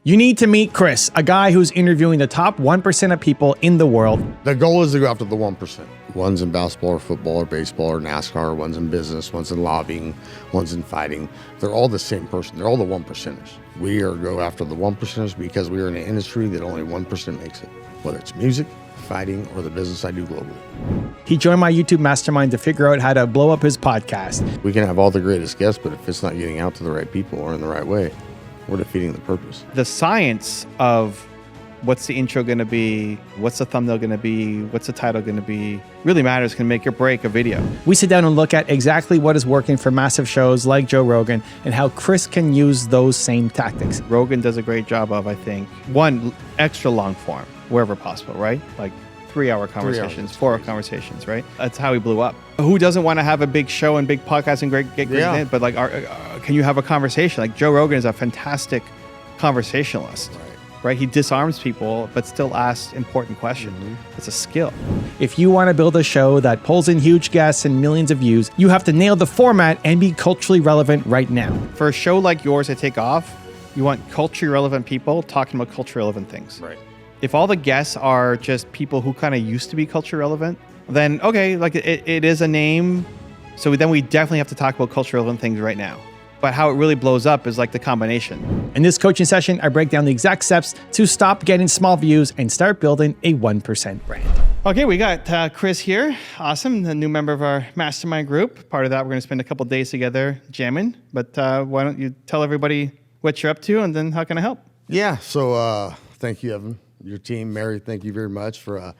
You need to meet Chris, a guy who's interviewing the top 1% of people in the world. The goal is to go after the 1%. One's in basketball or football or baseball or NASCAR, one's in business, one's in lobbying, one's in fighting. They're all the same person. They're all the 1%ers. We are go after the 1%ers because we are in an industry that only 1% makes it, whether it's music, fighting, or the business I do globally. He joined my YouTube mastermind to figure out how to blow up his podcast. We can have all the greatest guests, but if it's not getting out to the right people or in the right way, we're defeating the purpose. The science of what's the intro going to be, what's the thumbnail going to be, what's the title going to be, really matters, can make or break a video. We sit down and look at exactly what is working for massive shows like Joe Rogan and how Chris can use those same tactics. Rogan does a great job of, I think, one, extra long form, wherever possible, right? Like 3-hour conversations, 4-hour conversations, right? That's how he blew up. Who doesn't want to have a big show and big podcast and get great things? But like, can you have a conversation? Like Joe Rogan is a fantastic conversationalist, right? He disarms people, but still asks important questions. It's a skill. If you want to build a show that pulls in huge guests and millions of views, you have to nail the format and be culturally relevant right now. For a show like yours to take off, you want culturally relevant people talking about culturally relevant things. Right. If all the guests are just people who kind of used to be culture relevant, then okay, like it is a name. So then we definitely have to talk about culture relevant things right now. But how it really blows up is like the combination. In this coaching session, I break down the exact steps to stop getting small views and start building a 1% brand. Okay, we got Chris here. Awesome, the new member of our mastermind group. Part of that, we're going to spend a couple days together jamming. But why don't you tell everybody what you're up to and then how can I help? Yeah, so thank you, Evan. Your team, Mary, thank you very much for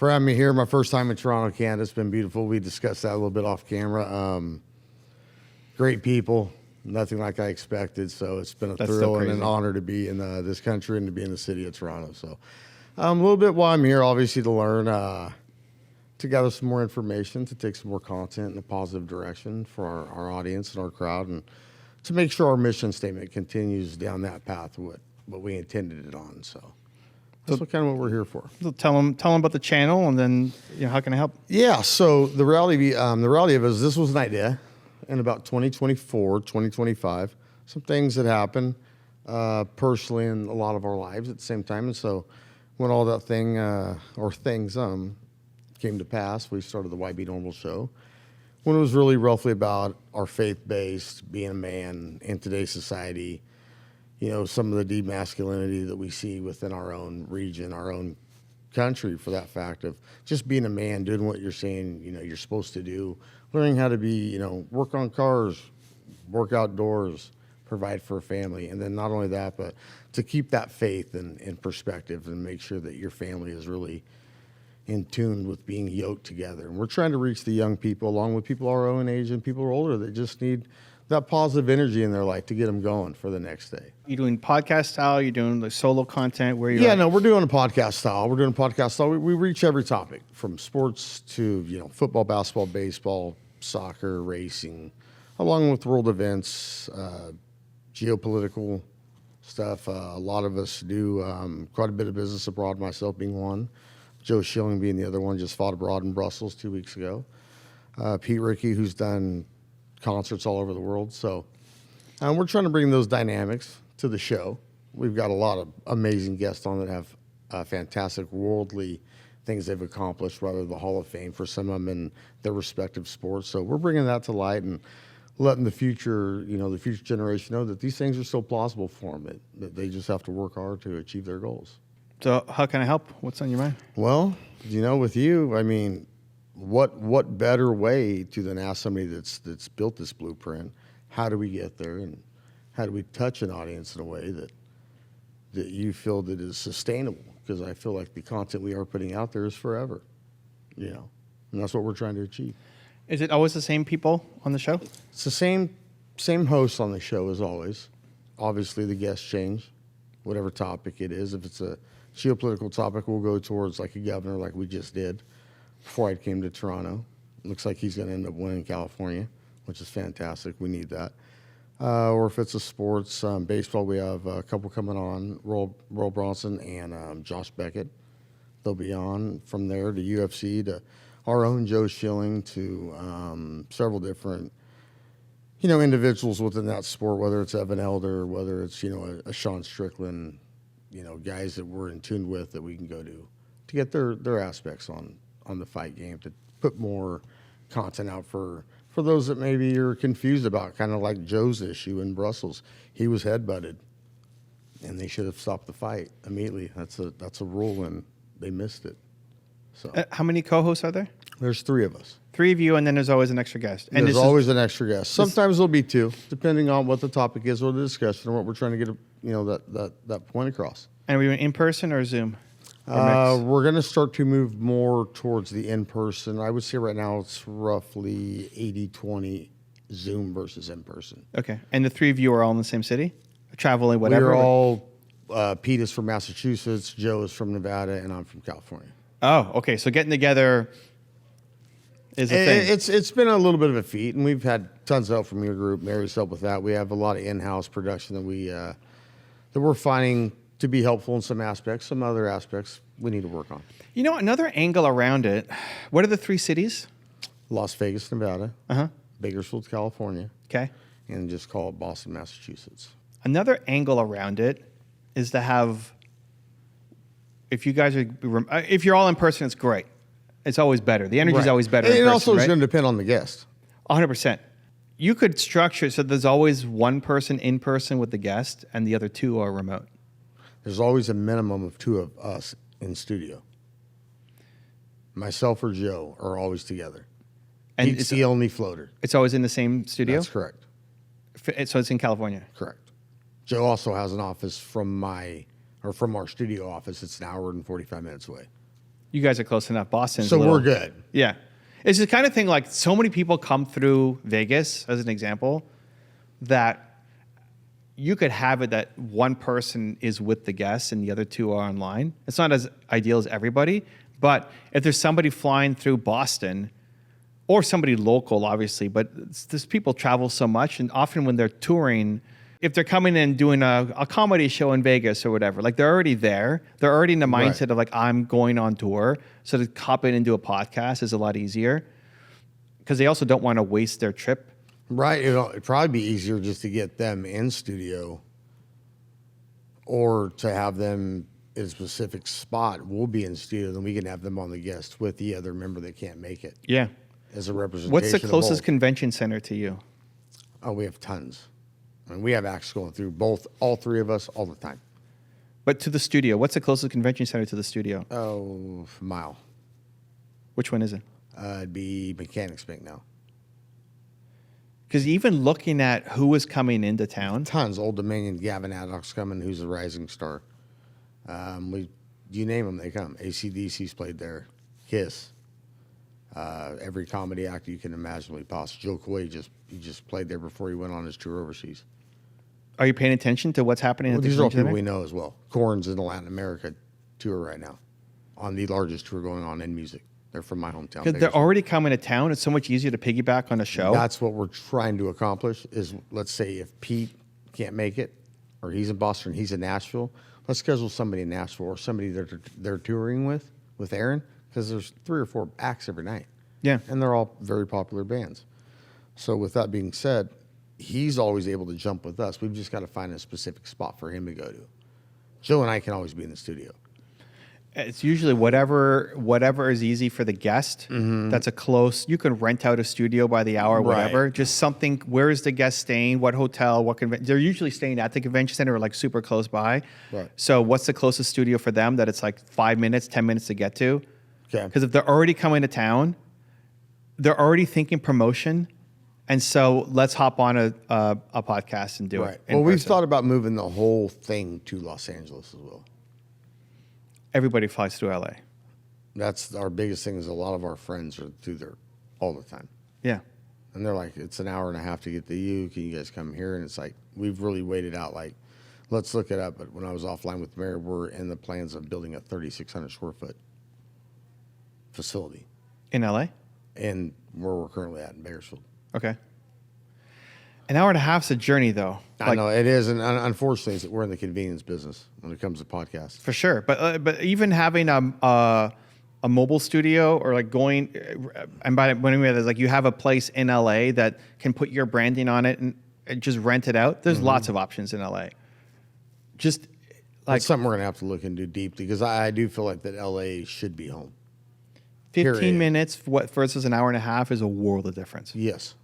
having me here. My first time in Toronto, Canada. It's been beautiful. We discussed that a little bit off camera. Great people, nothing like I expected. So it's been a thrill and an honor to be in this country and to be in the city of Toronto. So a little bit why I'm here, obviously, to learn, to gather some more information, to take some more content in a positive direction for our audience and our crowd, and to make sure our mission statement continues down that path, what we intended it on. So. That's kind of what we're here for. So tell them about the channel, and then how can I help? Yeah. So the reality of it is, this was an idea in about 2024, 2025. Some things that happened personally in a lot of our lives at the same time, and so when all that things came to pass, we started the Why Be Normal show. When it was really roughly about our faith-based, being a man in today's society. Some of the demasculinity that we see within our own region, our own country, for that fact of just being a man, doing what you're saying, you're supposed to do, learning how to be, work on cars, work outdoors, provide for a family. And then not only that, but to keep that faith in perspective and make sure that your family is really in tune with being yoked together. And we're trying to reach the young people, along with people our own age and people who are older that just need that positive energy in their life to get them going for the next day. You doing podcast style? You doing the solo content? Where you? Yeah, no, we're doing a podcast style. We reach every topic from sports to football, basketball, baseball, soccer, racing, along with world events, geopolitical stuff. A lot of us do quite a bit of business abroad. Myself being one, Joe Schilling being the other one. Just fought abroad in Brussels 2 weeks ago. Pete Ricky, who's done concerts all over the world. So we're trying to bring those dynamics to the show. We've got a lot of amazing guests on that have fantastic worldly things they've accomplished, rather the Hall of Fame for some of them in their respective sports. So we're bringing that to light and letting the future generation know that these things are still plausible for them, that they just have to work hard to achieve their goals. So how can I help? What's on your mind? Well, with you, I mean, what better way to than ask somebody that's built this blueprint, how do we get there, and how do we touch an audience in a way that you feel that is sustainable? Because I feel like the content we are putting out there is forever, and that's what we're trying to achieve. Is it always the same people on the show? It's the same hosts on the show as always. Obviously, the guests change, whatever topic it is. If it's a geopolitical topic, we'll go towards like a governor, like we just did before I came to Toronto. Looks like he's going to end up winning California, which is fantastic. We need that. Or if it's a sports, baseball, we have a couple coming on, Roy Bronson and Josh Beckett. They'll be on from there to UFC to our own Joe Schilling to several different individuals within that sport, whether it's Evan Elder, whether it's, a Sean Strickland, guys that we're in tune with that we can go to get their aspects on the fight game, to put more content out for those that maybe you're confused about, kind of like Joe's issue in Brussels. He was headbutted, and they should have stopped the fight immediately. That's a rule, and they missed it. So How many co-hosts are there? there's 3 of us. 3 of you, and then there's always an extra guest. And There's always an extra guest. Sometimes there'll be 2, depending on what the topic is or the discussion or what we're trying to get, that point across. And are we doing in person or Zoom? Or mix? We're going to start to move more towards the in-person. I would say right now it's roughly 80-20 Zoom versus in-person. Okay. And the 3 of you are all in the same city? Traveling, whatever? We're all, Pete is from Massachusetts, Joe is from Nevada, and I'm from California. Oh, okay. So getting together is a thing. It's been a little bit of a feat, and we've had tons of help from your group. Mary's helped with that. We have a lot of in-house production that we're finding to be helpful in some aspects. Some other aspects we need to work on. Another angle around it. What are the 3 cities? Las Vegas, Nevada. Uh-huh. Bakersfield, California. Okay. And just call it Boston, Massachusetts. Another angle around it is to have, if you're all in person, it's great. It's always better. The energy is always better. And in person, also it's right? going to depend on the guest. 100%. You could structure it so there's always one person in person with the guest and the other 2 are remote. There's always a minimum of 2 of us in studio. Myself or Joe are always together. And Pete's the only floater. It's always in the same studio? That's correct. So it's in California? Correct. Joe also has an office from our studio office. It's an hour and 45 minutes away. You guys are close enough. Boston's So we're good. Yeah. It's the kind of thing, like, so many people come through Vegas, as an example, that you could have it that one person is with the guests and the other 2 are online. It's not as ideal as everybody, but if there's somebody flying through Boston, or somebody local, obviously, but these people travel so much, and often when they're touring, if they're coming in doing a comedy show in Vegas or whatever, like, they're already there. They're already in the mindset of, like, I'm going on tour. So to hop in and do a podcast is a lot easier because they also don't want to waste their trip. Right. It'd probably be easier just to get them in studio or to have them in a specific spot. We'll be in studio, then we can have them on the guest with the other member that can't make it. Yeah. As a representation. What's the of closest both. convention center to you? Oh, we have tons. I mean, we have acts going through all 3 of us all the time. But to the studio, what's the closest convention center to the studio? Oh, mile. Which one is it? It'd be Mechanics Bank now. Because even looking at who is coming into town, Tons. Old Dominion, Gavin Addock's coming, who's a rising star. You name them, they come. AC/DC's played there. Kiss. Every comedy actor you can imaginably possibly. Joe Coy just played there before he went on his tour overseas. are you paying attention to what's happening at the These are all convention people center? we know as well. Korn's in the Latin America tour right now, on the largest tour going on in music. They're from my hometown. Because they're already coming to town. It's so much easier to piggyback on a show. That's what we're trying to accomplish is, let's say if Pete can't make it, or he's in Boston, he's in Nashville, let's schedule somebody in Nashville or somebody that they're touring with Aaron, because there's 3 or 4 acts every night. Yeah. And they're all very popular bands. So with that being said, he's always able to jump with us. We've just got to find a specific spot for him to go to. Joe and I can always be in the studio. It's usually whatever is easy for the guest. Mm-hmm. That's a close. You can rent out a studio by the hour, whatever. Right. Just something. Where is the guest staying? What hotel? What convention? They're usually staying at the convention center or like super close by. Right. So what's the closest studio for them that it's like 5 minutes, 10 minutes to get to? Okay. Because if they're already coming to town, they're already thinking promotion. And so let's hop on a podcast and do Right. it. in Well, we've person. thought about moving the whole thing to Los Angeles as well. Everybody flies through LA. That's our biggest thing is a lot of our friends are through there all the time. Yeah. And they're like, it's an hour and a half to get to you. Can you guys come here? And it's like, we've really waited out, like, let's look it up. But when I was offline with Mary, we're in the plans of building a 3,600 square foot facility. In LA? And where we're currently at in Bakersfield. Okay. An hour and a half's a journey, though. I know it is. And unfortunately, we're in the convenience business when it comes to podcasts. For sure. But even having a a mobile studio or like going, and by what I mean is like you have a place in LA that can put your branding on it and just rent it out. There's lots of options in LA. Just like That's something we're going to have to look into deeply because I do feel like that LA should be home. 15 Period. minutes versus an hour and a half is a world of difference. Yes.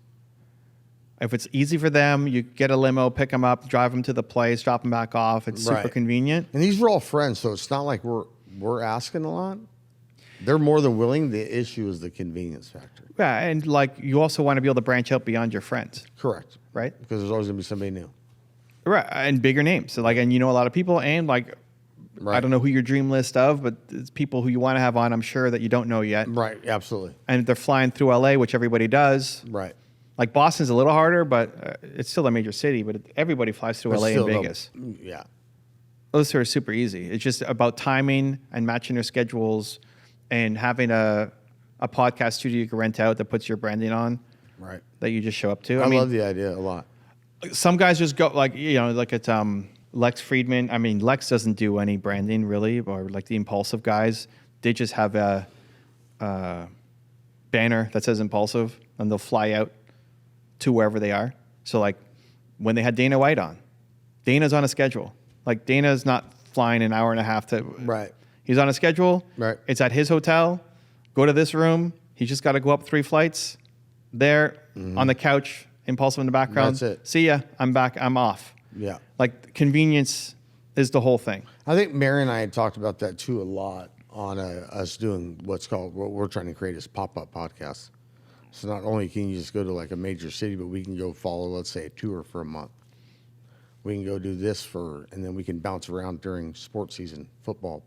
If it's easy for them, you get a limo, pick them up, drive them to the place, drop them back off. It's super Right. convenient. And these were all friends, so it's not like we're asking a lot. They're more than willing. The issue is the convenience factor. Yeah, and like you also want to be able to branch out beyond your friends, Correct. right? Because there's always going to be somebody new. Right, and bigger names. So like, and you know a lot of people, and like, Right. I don't know who your dream list of, but it's people who you want to have on. I'm sure that you don't know yet. Right. Absolutely. And if they're flying through LA, which everybody does. Right. Like Boston's a little harder, but it's still a major city. But everybody flies through But LA and still, Vegas. Yeah. Those are super easy. It's just about timing and matching their schedules, and having a podcast studio you can rent out that puts your branding on. Right. That you just show up to. I love the idea a lot. Some guys just go like, you know, like at Lex Fridman. I mean, Lex doesn't do any branding really, or like the Impulsive guys. They just have a banner that says Impulsive, and they'll fly out to wherever they are. So like when they had Dana White on, Dana's on a schedule. Like Dana's not flying an hour and a half to. Right. He's on a schedule. Right. It's at his hotel. Go to this room. He's just got to go up 3 flights. There on the couch, Impulsive in the background. That's it. See ya. I'm back. I'm off. Yeah. Like convenience is the whole thing. I think Mary and I had talked about that too a lot on us doing what we're trying to create is pop-up podcasts. So not only can you just go to like a major city, but we can go follow, let's say, a tour for a month. We can go do this and then we can bounce around during sports season, football,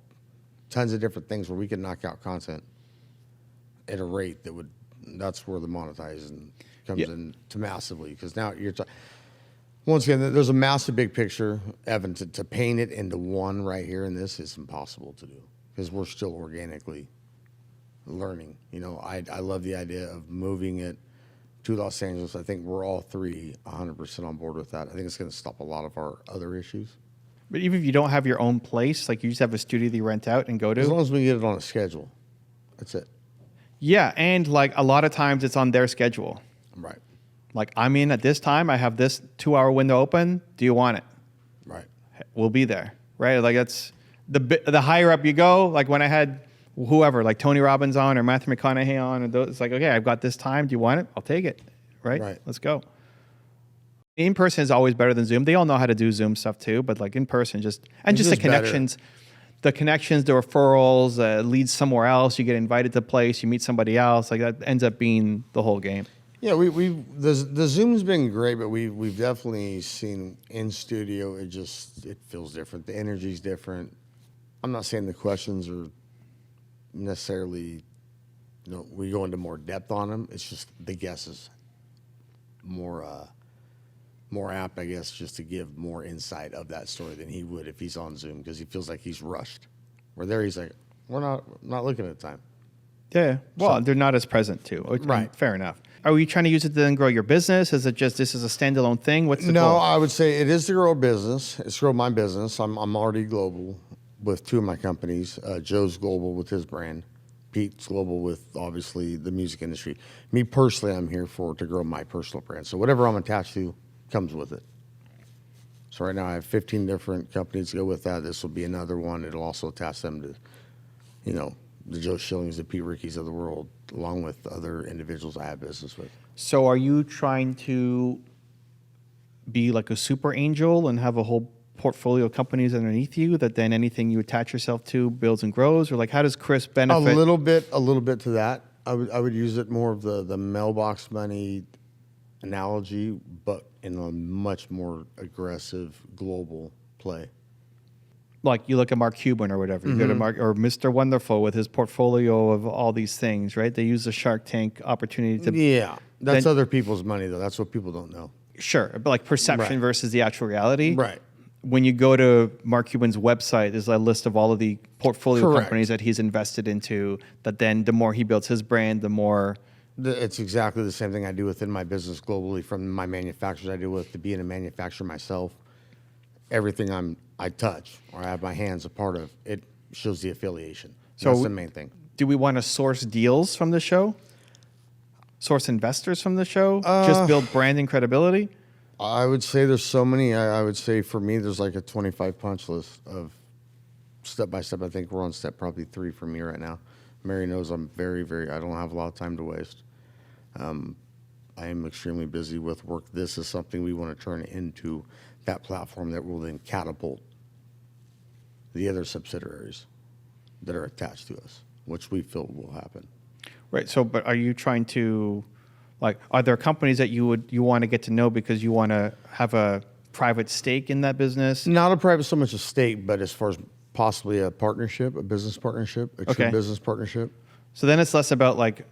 tons of different things where we can knock out content at a rate that's where the monetizing comes in to massively. Because now once again, there's a massive big picture, Evan, to paint it into one right here in this is impossible to do because we're still organically learning. You know, I love the idea of moving it to Los Angeles. I think we're all three 100% on board with that. I think it's going to stop a lot of our other issues. But even if you don't have your own place, like you just have a studio that you rent out and go to. As long as we get it on a schedule, that's it. Yeah, and like a lot of times it's on their schedule. Right. Like I'm in at this time. I have this 2-hour window open. Do you want it? Right. We'll be there. Right. Like that's the higher up you go. Like when I had whoever, like Tony Robbins on or Matthew McConaughey on, and it's like, okay, I've got this time. Do you want it? I'll take it. Right. Right. Let's go. In person is always better than Zoom. They all know how to do Zoom stuff too, but like in person, just the just connections. The connections, the referrals, leads somewhere else. You get invited to a place, you meet somebody else. Like that ends up being the whole game. Yeah, the Zoom's been great, but we've definitely seen in studio it feels different. The energy's different. I'm not saying the questions are necessarily, we go into more depth on them. It's just the guesses more apt, I guess, just to give more insight of that story than he would if he's on Zoom because he feels like he's rushed. Where there he's like, we're not looking at time. Yeah. Well, they're not as present too. Right. Fair enough. Are you trying to use it to then grow your business? Is it just this is a standalone thing? What's the No, goal? I would say it is to grow a business. It's to grow my business. I'm already global with 2 of my companies. Joe's global with his brand. Pete's global with obviously the music industry. Me personally, I'm here to grow my personal brand. So whatever I'm attached to comes with it. So right now I have 15 different companies to go with that. This will be another one. It'll also attach them to, the Joe Schillings, the Pete Rickies of the world, along with other individuals I have business with. So are you trying to be like a super angel and have a whole portfolio of companies underneath you that then anything you attach yourself to builds and grows? Or like how does Chris benefit? A little bit to that. I would use it more of the mailbox money analogy, but in a much more aggressive global play. Like you look at Mark Cuban or whatever, you go to Mark or Mr. Wonderful with his portfolio of all these things, right? They use the Shark Tank opportunity to. Yeah, that's other people's money though. That's what people don't know. Sure, but like perception versus the actual reality. Right. When you go to Mark Cuban's website, there's a list of all of the portfolio Correct. companies that he's invested into. That then the more he builds his brand, the more. It's exactly the same thing I do within my business globally, from my manufacturers I deal with to being a manufacturer myself. Everything I touch or I have my hands a part of, it shows the affiliation. So that's the main thing. do we want to source deals from the show? Source investors from the show? Just build brand and credibility? I would say there's so many. I would say for me, there's like a 25 punch list of step by step. I think we're on step probably 3 for me right now. Mary knows I'm very, I don't have a lot of time to waste. I am extremely busy with work. This is something we want to turn into that platform that will then catapult the other subsidiaries that are attached to us, which we feel will happen. Right. So, but are you trying to, like, are there companies that you want to get to know because you want to have a private stake in that business? Not a private so much a stake, but as far as possibly a partnership, a business partnership, a true business partnership. So then it's less about like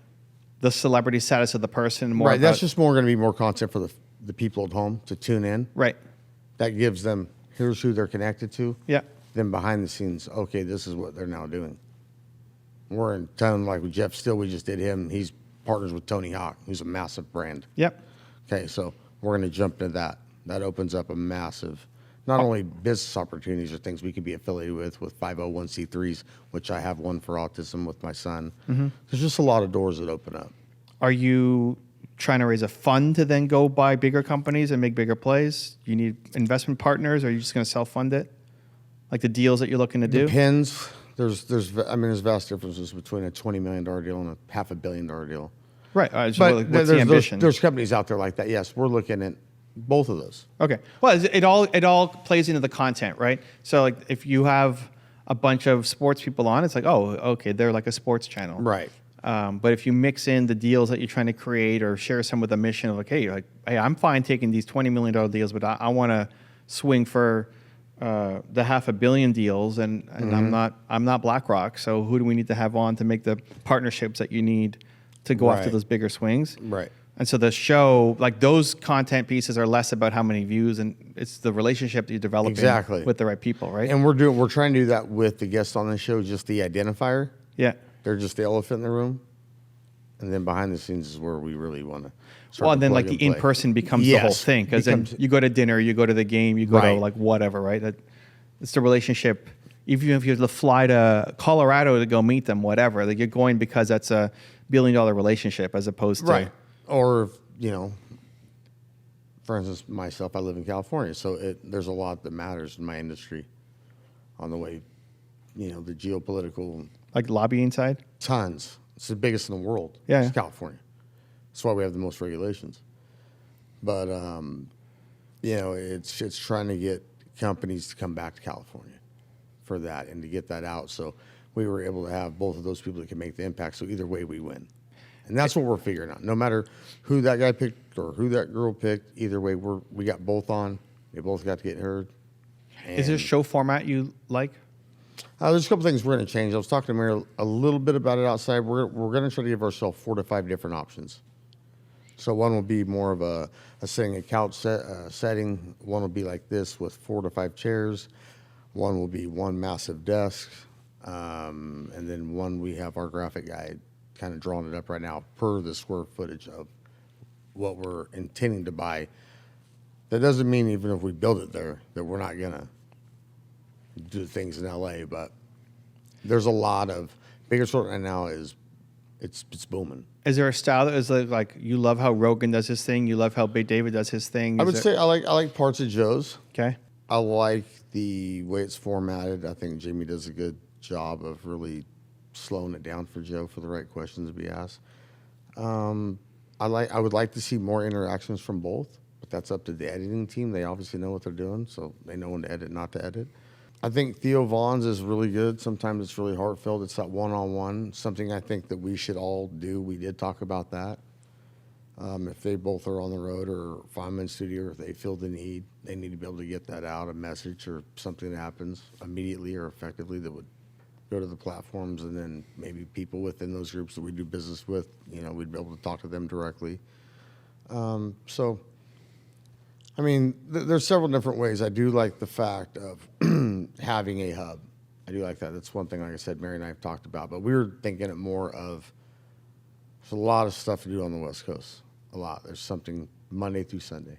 the celebrity status of the person. More right. About, that's just more going to be more content for the people at home to tune in. Right. That gives them, here's who they're connected to. Yeah. Then behind the scenes, okay, this is what they're now doing. We're in town like with Jeff Steele. We just did him. He's partners with Tony Hawk, who's a massive brand. Yep. Okay, so we're going to jump into that. That opens up a massive, not only business opportunities or things we could be affiliated with 501c3s, which I have one for autism with my son. Mm-hmm. There's just a lot of doors that open up. Are you trying to raise a fund to then go buy bigger companies and make bigger plays? You need investment partners, or are you just going to self-fund it? Like the deals that you're looking to do? Depends. There's vast differences between a $20 million deal and a $500 million deal. Right. But what's the ambition? There's companies out there like that. Yes, we're looking at both of those. Okay. Well, it all plays into the content, right? So like if you have a bunch of sports people on, it's like, oh, okay, they're like a sports channel. Right. But if you mix in the deals that you're trying to create or share some with a mission of like, hey, I'm fine taking these $20 million deals, but I want to swing for the $500 million deals, and I'm not BlackRock. So who do we need to have on to make the partnerships that you need to go after those bigger swings? Right. And so the show, like those content pieces, are less about how many views, and it's the relationship that you're developing with the right people, right? And we're trying to do that with the guests on the show, just the identifier. Yeah. They're just the elephant in the room. And then behind the scenes is where we really want to start. Well, and then like the in-person becomes the whole thing, because then you go to dinner, you go to the game, you go to like whatever, right? It's the relationship. Even if you have to fly to Colorado to go meet them, whatever, like you're going because that's a $1 billion relationship as opposed to Or, for instance, myself, I live in California, so there's a lot that matters in my industry on the way, the geopolitical. Like lobbying side? Tons. It's the biggest in the world. Yeah. It's California. That's why we have the most regulations. But, it's trying to get companies to come back to California for that and to get that out. So we were able to have both of those people that can make the impact. So either way, we win. And that's what we're figuring out. No matter who that guy picked or who that girl picked, either way, we got both on. They both got to get heard. Is there a show format you like? There's a couple things we're going to change. I was talking to Mary a little bit about it outside. We're going to try to give ourselves 4 to 5 different options. So one will be more of a sitting at couch setting. One will be like this with 4 to 5 chairs. One will be one massive desk. And then one, we have our graphic guy kind of drawing it up right now per the square footage of what we're intending to buy. That doesn't mean even if we build it there that we're not going to do things in LA, but there's a lot of bigger sort right now it's booming. Is there a style that is like you love how Rogan does his thing, you love how Big David does his thing? I would say I like parts of Joe's. Okay. I like the way it's formatted. I think Jamie does a good job of really slowing it down for Joe for the right questions to be asked. I would like to see more interactions from both, but that's up to the editing team. They obviously know what they're doing, so they know when to edit, not to edit. I think Theo Vaughn's is really good. Sometimes it's really heartfelt. It's that one-on-one, something I think that we should all do. We did talk about that. If they both are on the road or if I'm in studio or if they feel the need, they need to be able to get that out, a message or something that happens immediately or effectively that would go to the platforms, and then maybe people within those groups that we do business with, we'd be able to talk to them directly. There's several different ways. I do like the fact of having a hub. I do like that. That's one thing, like I said, Mary and I have talked about. But we were thinking it more of, there's a lot of stuff to do on the West Coast. A lot. There's something Monday through Sunday.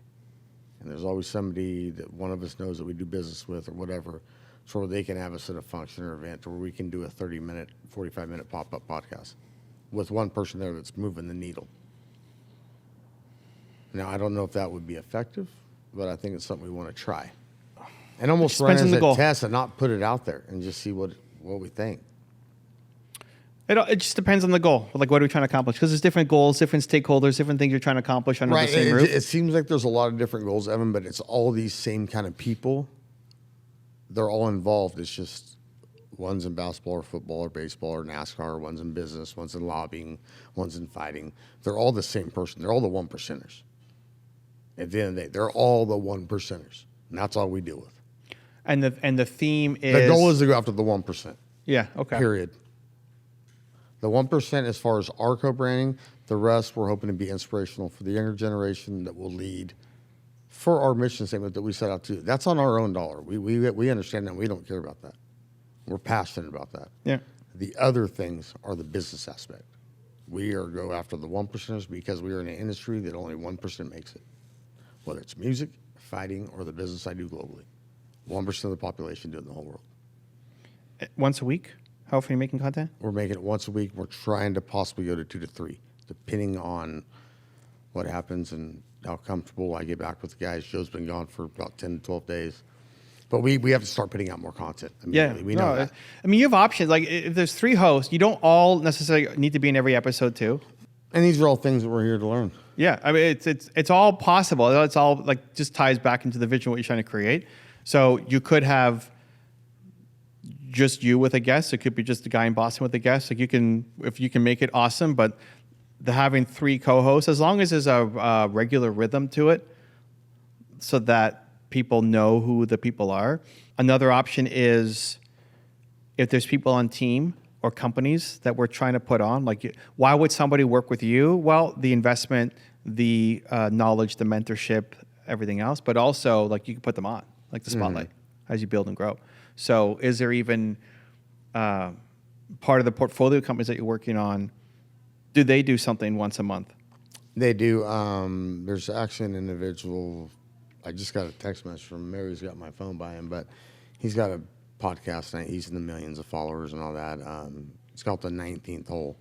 And there's always somebody that one of us knows that we do business with or whatever. so where they can have us at a function or event where we can do a 30-minute, 45-minute pop-up podcast with one person there that's moving the needle. Now, I don't know if that would be effective, but I think it's something we want to try. And almost run as a test and not put it out there and just see what we think. It just depends on the goal. Like, what are we trying to accomplish? Because there's different goals, different stakeholders, different things you're trying to accomplish under the same roof. It seems like there's a lot of different goals, Evan, but it's all these same kind of people. They're all involved. It's just one's in basketball or football or baseball or NASCAR, one's in business, one's in lobbying, one's in fighting. They're all the same person. They're all the 1%ers. At the end of the day, they're all the 1%ers. And that's all we deal with. And the theme is... The goal is to go after the 1%. Yeah, okay. Period. The 1% as far as our co-branding, the rest we're hoping to be inspirational for the younger generation that will lead for our mission statement that we set out to. That's on our own dollar. We understand that. We don't care about that. We're passionate about that. Yeah. The other things are the business aspect. We are go after the 1%ers because we are in an industry that only 1% makes it. Whether it's music, fighting, or the business I do globally. 1% of the population do it in the whole world. Once a week? How often are you making content? We're making it once a week. We're trying to possibly go to 2 to 3, depending on what happens and how comfortable I get back with the guys. Joe's been gone for about 10 to 12 days. But we have to start putting out more content. Yeah, we know that. I mean, you have options. Like, if there's 3 hosts, you don't all necessarily need to be in every episode too. And these are all things that we're here to learn. Yeah, I mean, it's all possible. It's all like just ties back into the vision what you're trying to create. So you could have just you with a guest. It could be just a guy in Boston with a guest. Like, if you can make it, awesome. But having 3 co-hosts, as long as there's a regular rhythm to it, so that people know who the people are. Another option is if there's people on team or companies that we're trying to put on. Like, why would somebody work with you? Well, the investment, the knowledge, the mentorship, everything else. But also, like, you can put them on, like the spotlight, as you build and grow. So is there even part of the portfolio companies that you're working on, do they do something once a month? They do. There's actually an individual, I just got a text message from him. Mary's got my phone by him, but he's got a podcast and he's in the millions of followers and all that. It's called The 19th Hole.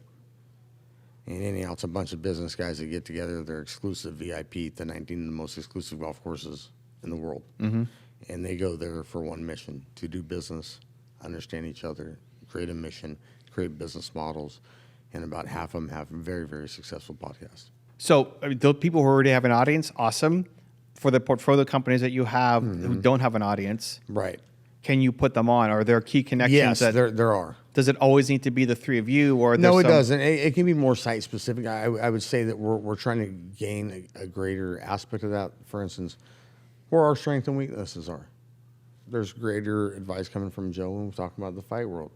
And anyhow, it's a bunch of business guys that get together. They're exclusive VIP, the 19 of the most exclusive golf courses in the world. Mm-hmm. And they go there for one mission, to do business, understand each other, create a mission, create business models. And about half of them have very, very successful podcasts. So, I mean, those people who already have an audience, awesome. For the portfolio companies that you have who don't have an audience, right? Can you put them on? Are there key connections? Yes, there are. Does it always need to be the 3 of you, or no? It doesn't. It can be more site specific. I would say that we're trying to gain a greater aspect of that. For instance, where our strengths and weaknesses are. There's greater advice coming from Joe when we're talking about the fight world.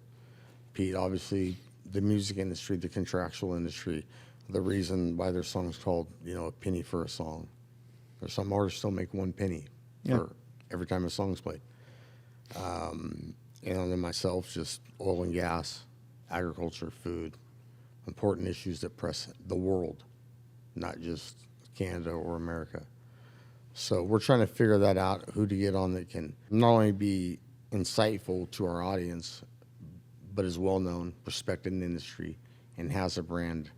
Pete, obviously, the music industry, the contractual industry, the reason why there's songs called, a penny for a song. There's some artists still make 1 penny for every time a song's played. And then myself, just oil and gas, agriculture, food, important issues that press the world, not just Canada or America. So we're trying to figure that out, who to get on that can not only be insightful to our audience, but is well-known, respected in the industry, and has a brand,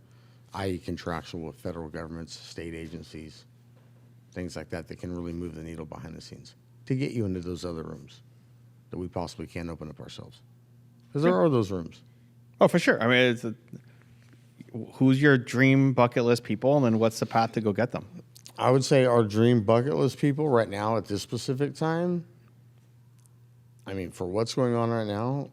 i.e. contractual with federal governments, state agencies, things like that can really move the needle behind the scenes to get you into those other rooms that we possibly can't open up ourselves. Because there are those rooms. Oh, for sure. I mean, who's your dream bucket list people, and then what's the path to go get them? I would say our dream bucket list people right now at this specific time, I mean, for what's going on right now,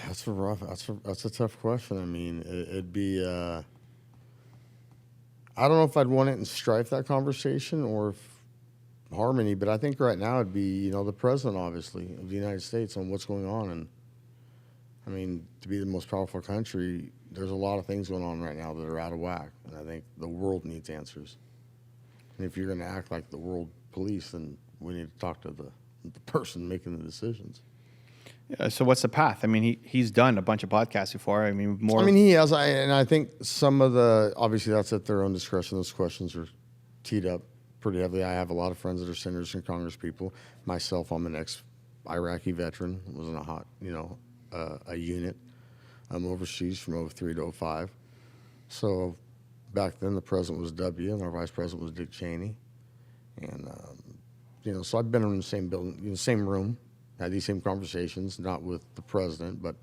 that's a tough question. I mean, it'd be, I don't know if I'd want it in strife, that conversation, or if harmony, but I think right now it'd be, the president, obviously, of the United States on what's going on. And I mean, to be the most powerful country, there's a lot of things going on right now that are out of whack. And I think the world needs answers. And if you're going to act like the world police, then we need to talk to the person making the decisions. Yeah, so what's the path? I mean, he's done a bunch of podcasts before. I mean, more. I mean, he has, and I think some of the, obviously that's at their own discretion. Those questions are teed up pretty heavily. I have a lot of friends that are senators and Congress people. Myself, I'm an ex-Iraqi veteran. Was in a hot, a unit. I'm overseas from 03 to 05. So back then the president was W and our vice president was Dick Cheney. And, so I've been in the same building, in the same room, had these same conversations, not with the president, but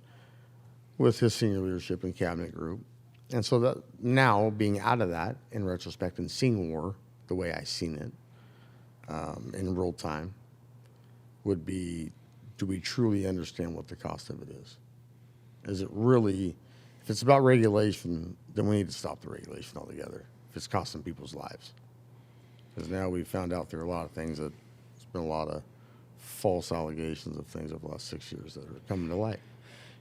with his senior leadership and cabinet group. And so that now being out of that in retrospect and seeing war the way I seen it in real time would be, do we truly understand what the cost of it is? Is it really, if it's about regulation, then we need to stop the regulation altogether if it's costing people's lives. Because now we've found out there are a lot of things that there's been a lot of false allegations of things over the last 6 years that are coming to light.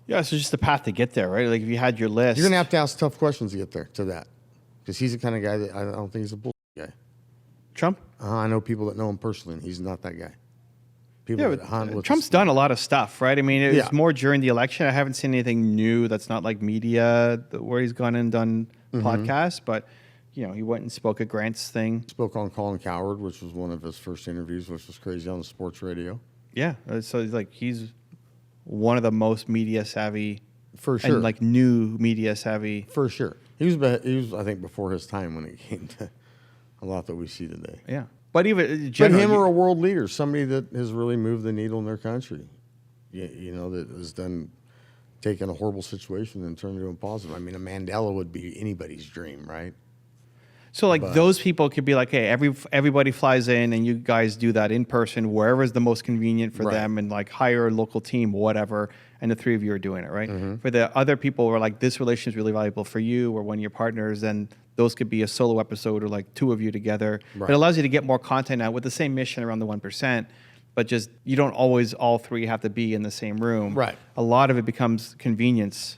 Yeah, so just the path to get there, right? Like if you had your list. You're going to have to ask tough questions to get there, to that. Because he's the kind of guy that I don't think he's a bullshit guy. Trump? I know people that know him personally, and he's not that guy. People that hunt with Trump's done a lot of stuff, right? I mean, it was more during the election. I haven't seen anything new that's not like media where he's gone and done podcasts, but he went and spoke at Grant's thing. Spoke on Colin Cowherd, which was one of his first interviews, which was crazy, on the sports radio. Yeah, so he's one of the most media savvy, for sure, and like new media savvy. For sure, he was I think before his time when it came to a lot that we see today. Yeah, but even him or a world leader, somebody that has really moved the needle in their country, that has taken a horrible situation and turned it into a positive. I mean, a Mandela would be anybody's dream, right? So those people could be like, hey, everybody flies in and you guys do that in person, wherever is the most convenient for them, and like hire a local team, whatever, and the three of you are doing it, right? For the other people who are like, this relation is really valuable for you or one of your partners, then those could be a solo episode or like two of you together. It allows you to get more content out with the same mission around the 1%, but just you don't always all three have to be in the same room. Right. A lot of it becomes convenience.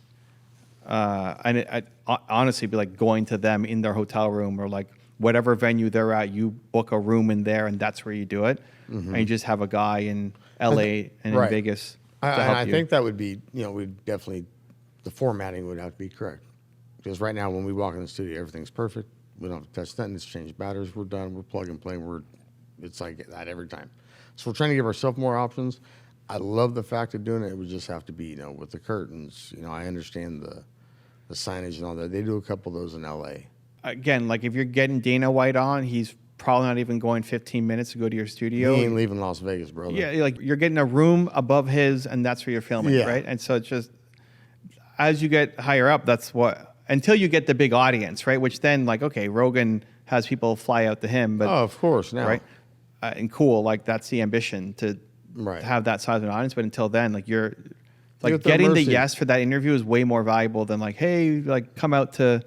And I'd honestly be like going to them in their hotel room or like whatever venue they're at, you book a room in there and that's where you do it. And you just have a guy in LA and in Vegas to help I you. think that would be, we'd definitely, the formatting would have to be correct. Because right now when we walk in the studio, everything's perfect. We don't have to touch nothing. It's changed batteries. We're done. We're plug and play. It's like that every time. So we're trying to give ourselves more options. I love the fact of doing it. It would just have to be, with the curtains. I understand the signage and all that. They do a couple of those in LA. Again, like if you're getting Dana White on, he's probably not even going 15 minutes to go to your studio. He ain't leaving Las Vegas, brother. Yeah, like you're getting a room above his and that's where you're filming, right? And so it's just, as you get higher up, that's what, until you get the big audience, right? Which then like, okay, Rogan has people fly out to him, but. Oh, of course, now. Right? And cool, like that's the ambition to have that size of an audience. But until then, like you're, like getting the yes for that interview is way more valuable than like, hey, like come out to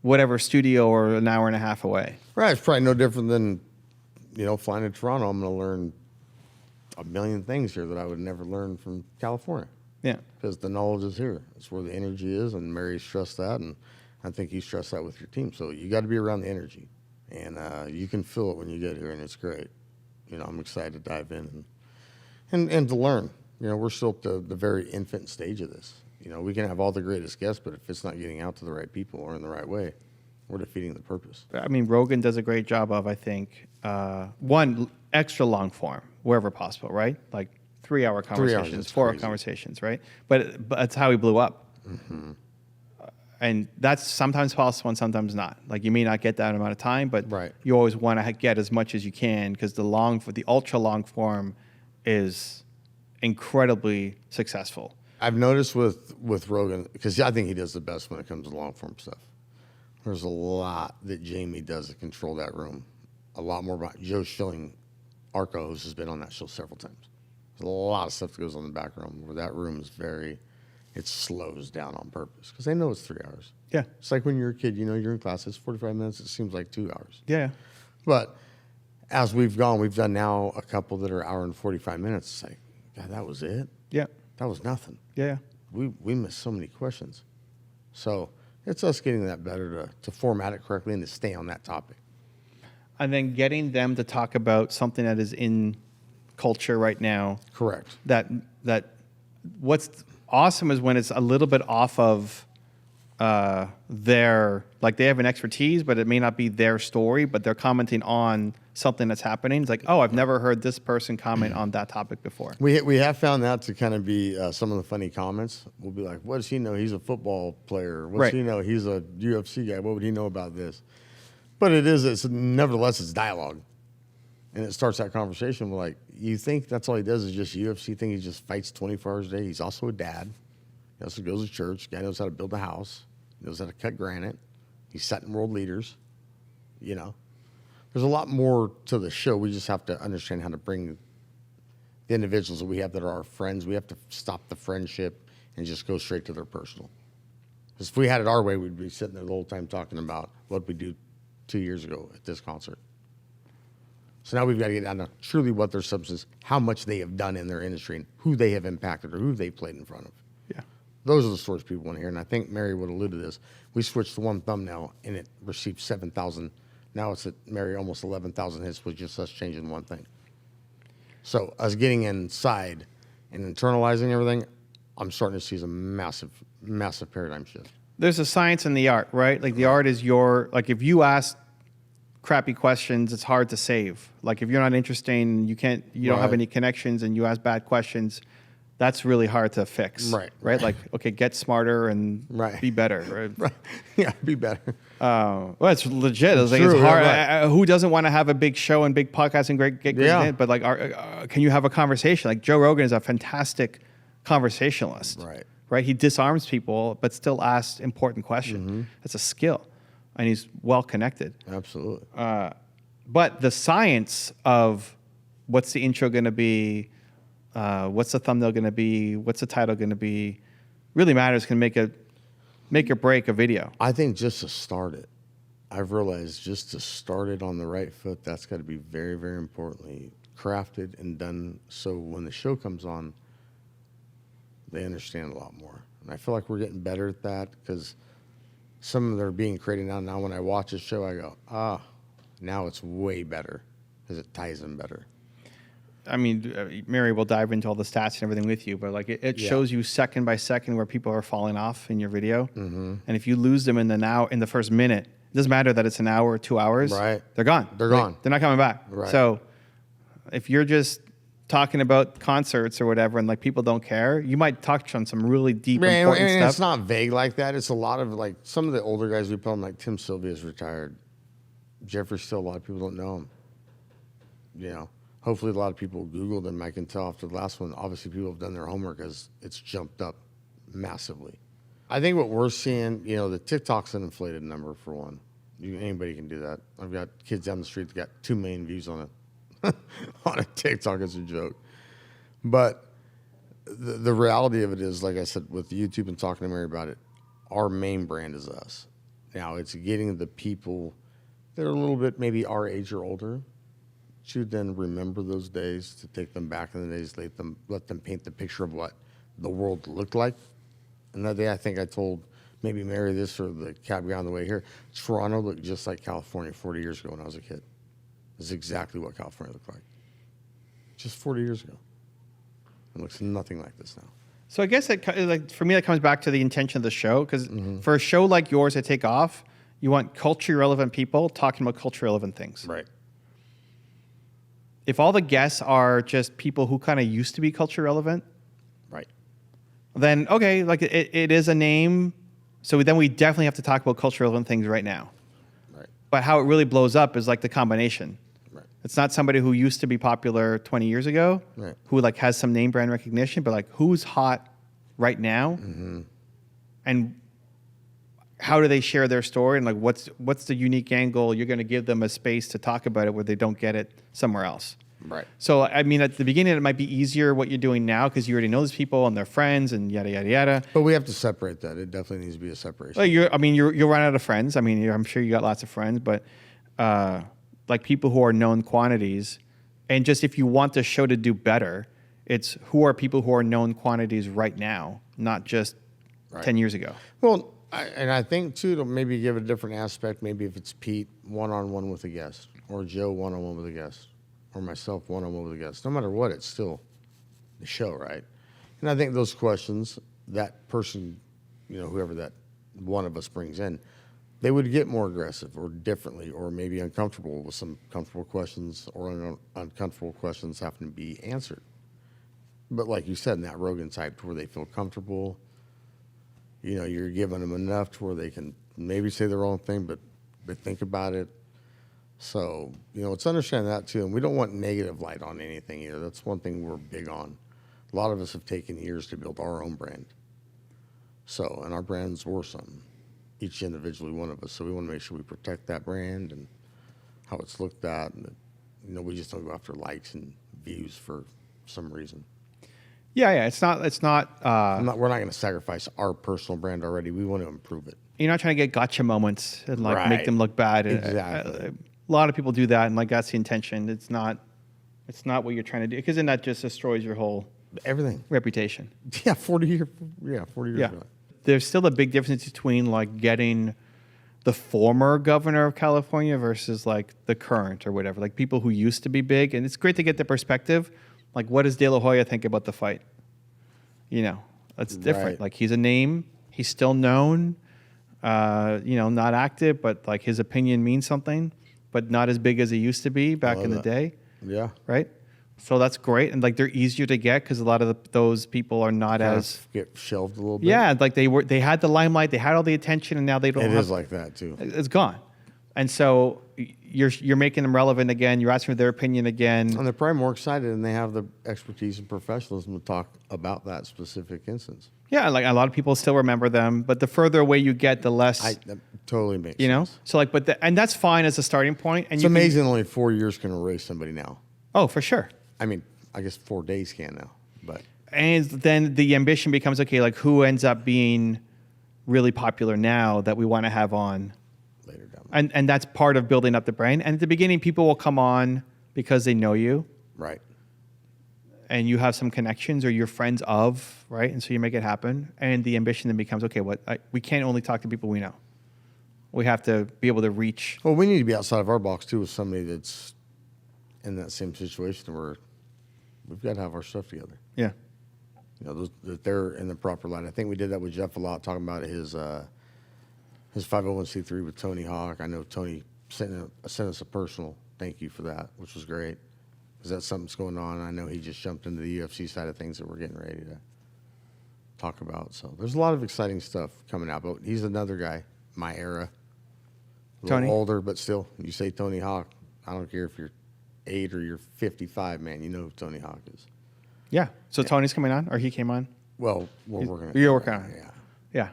whatever studio or an hour and a half away. Right. It's probably no different than, flying to Toronto. I'm going to learn a million things here that I would never learn from California. Yeah. Because the knowledge is here. It's where the energy is, and Mary stressed that, and I think you stress that with your team. So you got to be around the energy, and you can feel it when you get here, and it's great. I'm excited to dive in and to learn. We're still at the very infant stage of this. We can have all the greatest guests, but if it's not getting out to the right people or in the right way, we're defeating the purpose. I mean, Rogan does a great job of, I think, one, extra long form, wherever possible, right? Like 3-hour conversations, 4-hour conversations, right? But that's how he blew up. And that's sometimes possible and sometimes not. Like you may not get that amount of time, but you always want to get as much as you can because the ultra long form is incredibly successful. I've noticed with Rogan, because I think he does the best when it comes to long form stuff. There's a lot that Jamie does to control that room. A lot more about Joe Schilling, our co-host, has been on that show several times. There's a lot of stuff that goes on in the background where that room is it slows down on purpose because they know it's 3 hours. Yeah. It's like when you're a kid, you're in class, it's 45 minutes, it seems like 2 hours. Yeah. But as we've done now a couple that are hour and 45 minutes. It's like, God, that was it? Yeah. That was nothing. Yeah. We missed so many questions. So it's us getting that better to format it correctly and to stay on that topic. And then getting them to talk about something that is in culture right now. Correct. That what's awesome is when it's a little bit off of their, like they have an expertise, but it may not be their story, but they're commenting on something that's happening. It's like, oh, I've never heard this person comment on that topic before. We have found that to kind of be some of the funny comments. We'll be like, what does he know? He's a football player. What does he know? He's a UFC guy. What would he know about this? But it's nevertheless, it's dialogue. And it starts that conversation with like, you think that's all he does is just UFC thing? He just fights 24 hours a day. He's also a dad. He also goes to church. Guy knows how to build a house. He knows how to cut granite. He's setting world leaders. You know, there's a lot more to the show. We just have to understand how to bring the individuals that we have that are our friends. We have to stop the friendship and just go straight to their personal. Because if we had it our way, we'd be sitting there the whole time talking about what we do 2 years ago at this concert. So now we've got to get down to truly what their substance, how much they have done in their industry, and who they have impacted or who they played in front of. Yeah. Those are the stories people want to hear. And I think Mary would allude to this. We switched to one thumbnail, and it received 7,000. Now it's at Mary almost 11,000 hits with just us changing one thing. So us getting inside and internalizing everything, I'm starting to see as a massive, massive paradigm shift. There's a science in the art, right? Like the art is like if you ask crappy questions, it's hard to save. Like if you're not interesting, you don't have any connections and you ask bad questions, that's really hard to fix. Right? Like, okay, get smarter and be better. Right? Yeah, be better. Well, it's legit. It's like, True, it's hard. Who doesn't want to have a big show and big podcast and great but like, can you have a conversation? Like Joe Rogan is a fantastic conversationalist. Right? He disarms people, but still asks important questions. It's a skill. And he's well connected. Absolutely. But the science of what's the intro going to be, what's the thumbnail going to be, what's the title going to be, really matters. Can make or break a video. I think just to start it, I've realized just to start it on the right foot, that's got to be very, very importantly crafted and done. So when the show comes on, they understand a lot more. And I feel like we're getting better at that because some of them are being created now. When I watch a show, I go, now it's way better because it ties in better. I mean, Mary will dive into all the stats and everything with you, but like it shows you second by second where people are falling off in your video. And if you lose them in the first minute, it doesn't matter that it's an hour or 2 hours. They're gone. They're gone. They're not coming back. So if you're just talking about concerts or whatever and like people don't care, you might touch on some really deep, important stuff. It's not vague like that. It's a lot of like some of the older guys we put on, like Tim Sylvia's retired. Jeffrey Still, a lot of people don't know him. You know, hopefully a lot of people Googled him. I can tell after the last one, obviously people have done their homework as it's jumped up massively. I think what we're seeing, you know, the TikTok's an inflated number for one. Anybody can do that. I've got kids down the street that got 2 million views on it. On a TikTok as a joke. But the reality of it is, like I said, with YouTube and talking to Mary about it, our main brand is us. Now it's getting the people that are a little bit maybe our age or older to then remember those days, to take them back in the days, let them paint the picture of what the world looked like. And that day I think I told maybe Mary this or the cab guy on the way here, Toronto looked just like California 40 years ago when I was a kid. Is exactly what California looked like. Just 40 years ago. It looks nothing like this now. So I guess for me, that comes back to the intention of the show. Because for a show like yours to take off, you want culture relevant people talking about culture relevant things. Right. If all the guests are just people who kind of used to be culture relevant, right, then okay, like it is a name. So then we definitely have to talk about culture relevant things right now. Right. But how it really blows up is like the combination. It's not somebody who used to be popular 20 years ago, who like has some name brand recognition, but like who's hot right now, and how do they share their story, and like what's the unique angle you're going to give them a space to talk about it where they don't get it somewhere else. Right. So I mean, at the beginning, it might be easier what you're doing now because you already know those people and they're friends and yada yada yada. But we have to separate that. It definitely needs to be a separation. Well, you'll run out of friends. I mean, I'm sure you got lots of friends, but. Like people who are known quantities, and just if you want the show to do better, it's who are people who are known quantities right now, not just 10 years ago. Well, I think too, to maybe give a different aspect, maybe if it's Pete one-on-one with a guest, or Joe one-on-one with a guest, or myself one-on-one with a guest, no matter what, it's still the show, right? And I think those questions, that person, you know, whoever that one of us brings in, they would get more aggressive or differently or maybe uncomfortable with some comfortable questions or uncomfortable questions having to be answered. But like you said, in that Rogan type to where they feel comfortable, you know, you're giving them enough to where they can maybe say the wrong thing, but think about it. So, you know, it's understanding that too. And we don't want negative light on anything either. That's one thing we're big on. A lot of us have taken years to build our own brand. So, and our brand's worth something, each individually one of us. So we want to make sure we protect that brand and how it's looked at. And, you know, we just don't go after likes and views for some reason. Yeah. It's not, we're not going to sacrifice our personal brand already. We want to improve it. you're not trying to get gotcha moments and like make them look bad. Exactly. A lot of people do that. And like, that's the intention. It's not what you're trying to do. Because then that just destroys your whole everything reputation. Yeah. 40 years. Yeah. There's still a big difference between like getting the former governor of California versus like the current or whatever, like people who used to be big. And it's great to get the perspective. Like, what does De La Hoya think about the fight? You know, that's different. Right. Like, he's a name. He's still known, you know, not active, but like his opinion means something, but not as big as it used to be back in the day. Yeah. Right. So that's great. And like, they're easier to get because a lot of those people are not Kind as of get shelved a little bit. Yeah, like they had the limelight, they had all the attention, and now they don't. It have, is like that too. It's gone, and so you're making them relevant again. You're asking for their opinion again. And they're probably more excited, and they have the expertise and professionalism to talk about that specific instance. Yeah, like a lot of people still remember them, but the further away you get, the less. That totally makes you know. sense. So like, and that's fine as a starting point. And It's amazing only 4 years can erase somebody now. Oh, for sure. I mean, I guess 4 days can now, but. And then the ambition becomes, okay, like who ends up being really popular now that we want to have on Later down. And that's part of building up the brand. And at the beginning, people will come on because they know you. Right. And you have some connections or you're friends of, right? And so you make it happen. And the ambition then becomes, okay, we can't only talk to people we know. We have to be able to reach. Well, we need to be outside of our box too with somebody that's in that same situation where we've got to have our stuff together. Yeah. You know, that they're in the proper line. I think we did that with Jeff a lot, talking about his 501c3 with Tony Hawk. I know Tony sent us a personal thank you for that, which was great. Because that's something that's going on. I know he just jumped into the UFC side of things that we're getting ready to talk about. So there's a lot of exciting stuff coming out. But he's another guy, my era. A little Tony? older, but still, you say Tony Hawk, I don't care if you're 8 or you're 55, man. You know who Tony Hawk is. Yeah. So Tony's coming on, or he came on? Well, we're working on it. You're working on it. Yeah. Yeah.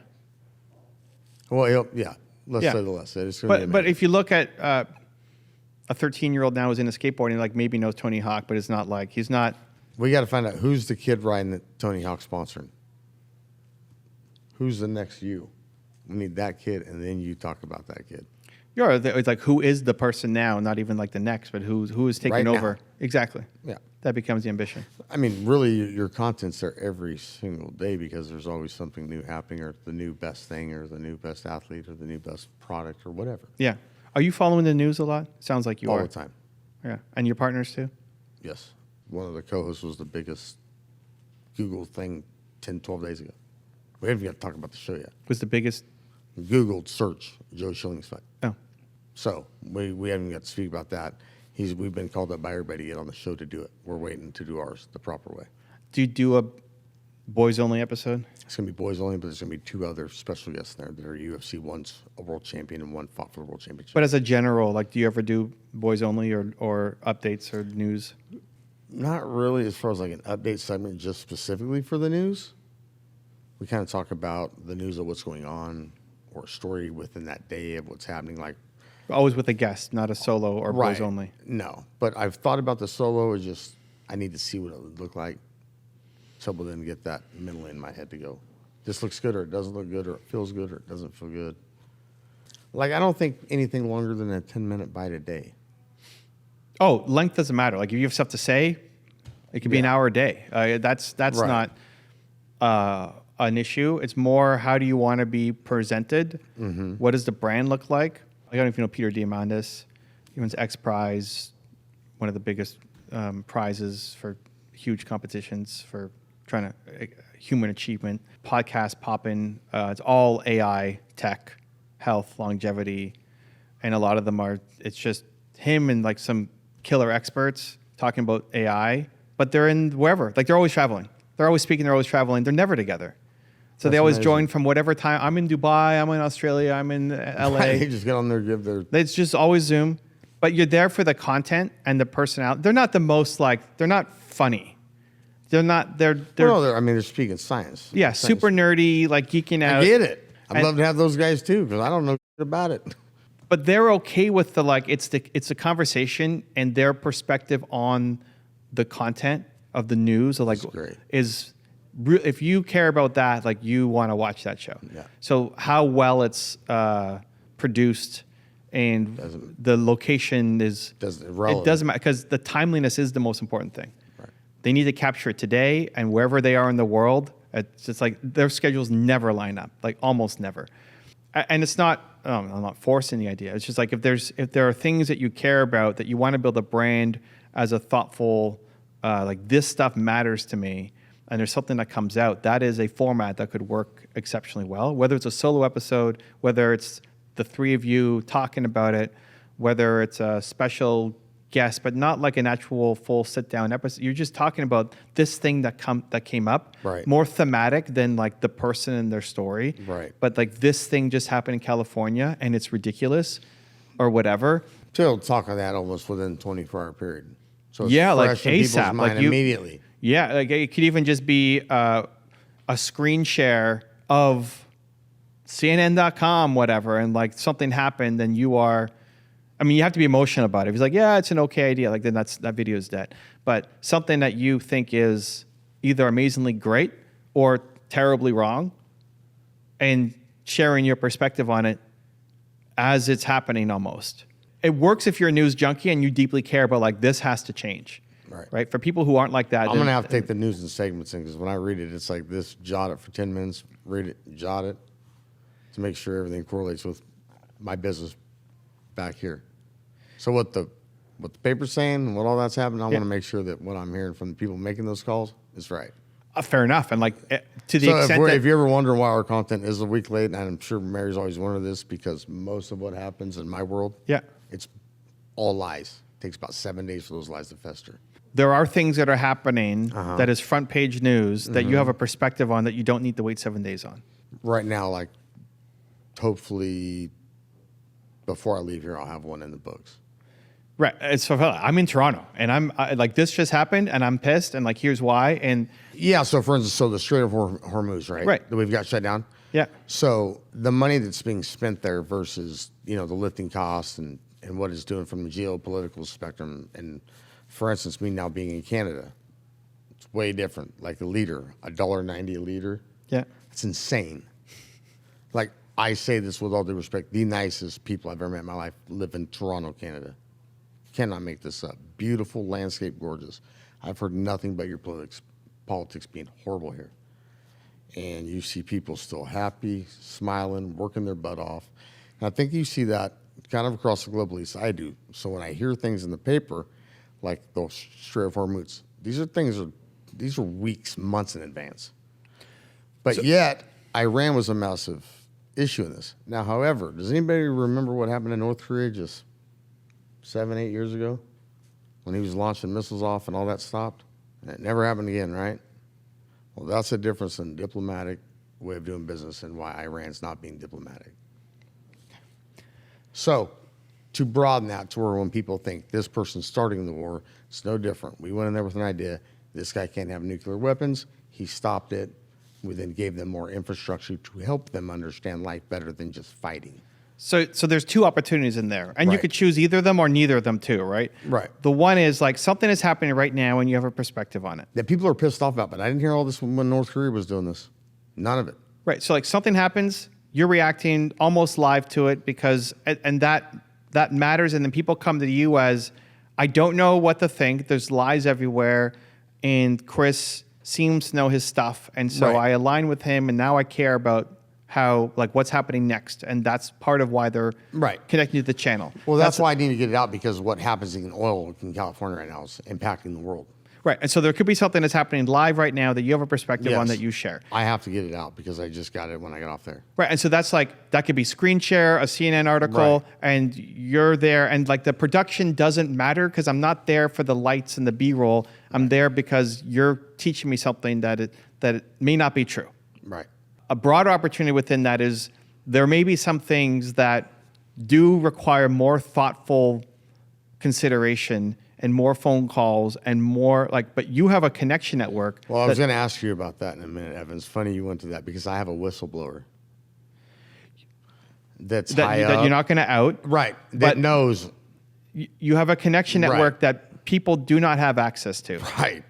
Well, yeah. Let's say the less. It's gonna be But amazing. if you look at a 13-year-old now who's into skateboarding, like maybe knows Tony Hawk, but it's not like he's not. We got to find out who's the kid riding that Tony Hawk's sponsoring. Who's the next you? We need that kid, and then you talk about that kid. It's like who is the person now? Not even like the next, but who is taking Right now. over? Exactly. Yeah. That becomes the ambition. I mean, really, your content's there every single day because there's always something new happening, or the new best thing, or the new best athlete, or the new best product, or whatever. Yeah. Are you following the news a lot? Sounds like you All are. the time. Yeah. And your partners too? Yes. One of the co-hosts was the biggest Google thing 10, 12 days ago. We haven't got to talk about the show yet. Was the biggest. Googled search Joe Schilling's fight. Oh. So we haven't got to speak about that. We've been called up by everybody to get on the show to do it. We're waiting to do ours the proper way. Do you do a boys only episode? It's going to be boys only, but there's going to be 2 other special guests there that are UFC. One's a world champion and one fought for the world championship. But as a general, like, do you ever do boys only or updates or news? Not really as far as like an update segment just specifically for the news. We kind of talk about the news of what's going on or a story within that day of what's happening. Like, Always with a guest, not a solo or boys only. No, but I've thought about the solo. It's just I need to see what it would look like. So we'll then get that mentally in my head to go, this looks good or it doesn't look good or it feels good or it doesn't feel good. Like, I don't think anything longer than a 10-minute bite a day. Oh, length doesn't matter. Like, if you have stuff to say, it could be an hour a day. That's Right. not an issue. It's more, how do you want to be presented? Mm-hmm. What does the brand look like? I don't know if you know Peter Diamandis. He wins X Prize, one of the biggest prizes for huge competitions for trying to human achievement. Podcast popping. It's all AI, tech, health, longevity, and a lot of them are. It's just him and like some killer experts talking about AI, but they're in wherever. Like they're always traveling. They're always speaking. They're always traveling. They're never together. So they always join from whatever time. I'm in Dubai. I'm in Australia. I'm in LA. They just get on there, give their. It's just always Zoom, but you're there for the content and the personality. They're not the most like. They're not funny. They're not. They're. Well, I mean, they're speaking science. Yeah, Science. super nerdy, like geeking out. I get it. I'd love to have those guys too because I don't know about it. But they're okay with the like. It's a conversation and their perspective on the content of the news. Like is. If you care about that, like you want to watch that show. Yeah. So how well it's produced and the location is it doesn't matter because the timeliness is the most important thing. Right. They need to capture it today and wherever they are in the world. It's just like their schedules never line up, like almost never. And it's not. I'm not forcing the idea. It's just like if there are things that you care about that you want to build a brand as a thoughtful, like this stuff matters to me. And there's something that comes out, that is a format that could work exceptionally well. Whether it's a solo episode, whether it's the three of you talking about it, whether it's a special guest, but not like an actual full sit-down episode. You're just talking about this thing that came up, right. More thematic than like the person and their story. Right. But like this thing just happened in California and it's ridiculous or whatever. So talk on that almost within 24-hour period. So it's yeah, like fresh in people's ASAP. mind Like immediately. Yeah, like it could even just be a screen share of CNN.com, whatever, and like something happened, and you are. I mean, you have to be emotional about it. If he's like, yeah, it's an okay idea, like then that video is dead. But something that you think is either amazingly great or terribly wrong, and sharing your perspective on it as it's happening almost. It works if you're a news junkie and you deeply care about like this has to change. Right. For people who aren't like that, I'm gonna have to take the news and segments in because when I read it, it's like this: jot it for 10 minutes, read it, jot it, to make sure everything correlates with my business back here. So what the paper's saying and what all that's happening, I want to make sure that what I'm hearing from the people making those calls is right. Fair enough, and like to the extent that if you're ever wondering why our content is a week late, and I'm sure Mary's always wondered this because most of what happens in my world, it's all lies. It takes about 7 days for those lies to fester. There are things that are happening that is front page news that you have a perspective on that you don't need to wait 7 days on. Right now, like hopefully before I leave here, I'll have one in the books. Right. It's I'm in Toronto and I'm like this just happened and I'm pissed and like here's why and yeah. So for instance, the Strait of Hormuz, right? That we've got shut down. Yeah. So the money that's being spent there versus the lifting costs and what it's doing from the geopolitical spectrum and. For instance, me now being in Canada, it's way different. Like a liter, $1.90 a liter. Yeah. It's insane. Like, I say this with all due respect, the nicest people I've ever met in my life live in Toronto, Canada. Cannot make this up. Beautiful landscape, gorgeous. I've heard nothing but your politics being horrible here. And you see people still happy, smiling, working their butt off. And I think you see that kind of across the globe, at least I do. So when I hear things in the paper, like the Strait of Hormuz, these are weeks, months in advance. But yet, Iran was a massive issue in this. Now, however, does anybody remember what happened in North Korea just 7, 8 years ago when he was launching missiles off and all that stopped? And it never happened again, right? Well, that's the difference in diplomatic way of doing business and why Iran's not being diplomatic. So, to broaden that to where when people think this person's starting the war, it's no different. We went in there with an idea. This guy can't have nuclear weapons. He stopped it. We then gave them more infrastructure to help them understand life better than just fighting. So there's two opportunities in there. And you could choose either of them or neither of them too, right? Right. The one is like something is happening right now and you have a perspective on it. That people are pissed off about, but I didn't hear all this when North Korea was doing this. None of it. Right. So like something happens, you're reacting almost live to it because, and that matters. And then people come to you as, I don't know what to think. There's lies everywhere. And Chris seems to know his stuff. And so I align with him and now I care about how, like what's happening next. And that's part of why they're connecting to the channel. Well, that's why I need to get it out because what happens in oil in California right now is impacting the world. Right. And so there could be something that's happening live right now that you have a perspective on Yes. that you share. I have to get it out because I just got it when I got off there. Right. And so that's like, that could be screen share, a CNN article, Right. and you're there. And like the production doesn't matter because I'm not there for the lights and the B-roll. I'm there because you're teaching me something that it may not be true. Right. A broader opportunity within that is there may be some things that do require more thoughtful consideration and more phone calls and more like, but you have a connection network. Well, I was going to ask you about that in a minute, Evan. It's funny you went to that because I have a whistleblower that's high that up. you're not going to out. Right. But That knows. you have a connection network Right. that people do not have access to. Right.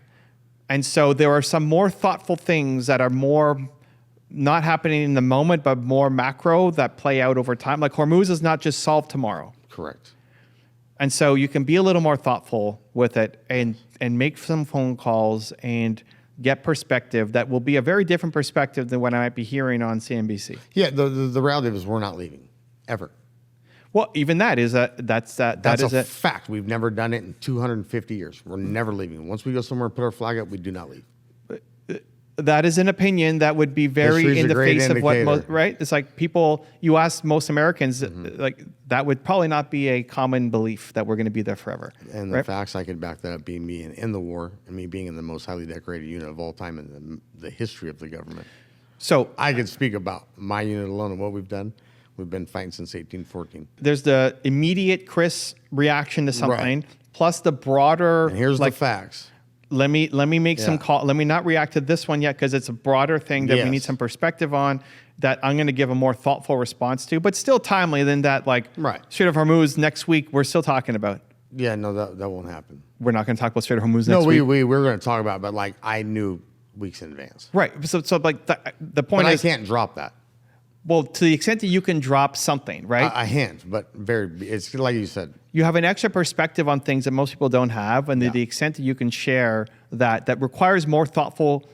And so there are some more thoughtful things that are more not happening in the moment, but more macro that play out over time. Like Hormuz is not just solved tomorrow. Correct. And so you can be a little more thoughtful with it and make some phone calls and get perspective that will be a very different perspective than what I might be hearing on CNBC. Yeah. The reality is we're not leaving ever. Well, even that is That's a fact. We've never done it in 250 years. We're never leaving. Once we go somewhere and put our flag up, we do not leave. That is an opinion that would be very History's in a the great face of what, indicator. right? It's like people, you ask most Americans, like that would probably not be a common belief that we're going to be there forever. And the right? facts, I could back that up being me in the war and me being in the most highly decorated unit of all time in the history of the government. So I could speak about my unit alone and what we've done. We've been fighting since 1814. there's the immediate Chris reaction to something, plus the broader, And here's like, the facts. let me make some Yeah. call. Let me not react to this one yet because it's a broader thing that we Yes. need some perspective on that I'm going to give a more thoughtful response to, but still timely than that. Like Right. Strait of Hormuz next week, we're still talking about. Yeah, no, that won't happen. We're not going to talk about Strait of Hormuz next No, week. we're going to talk about it, but like I knew weeks in advance. Right. So like the point But I is, can't drop that. well, to the extent that you can drop something, right? A hint, but it's like you said. You have an extra perspective on things that most people don't have, and Yeah. the extent that you can share that requires more thoughtful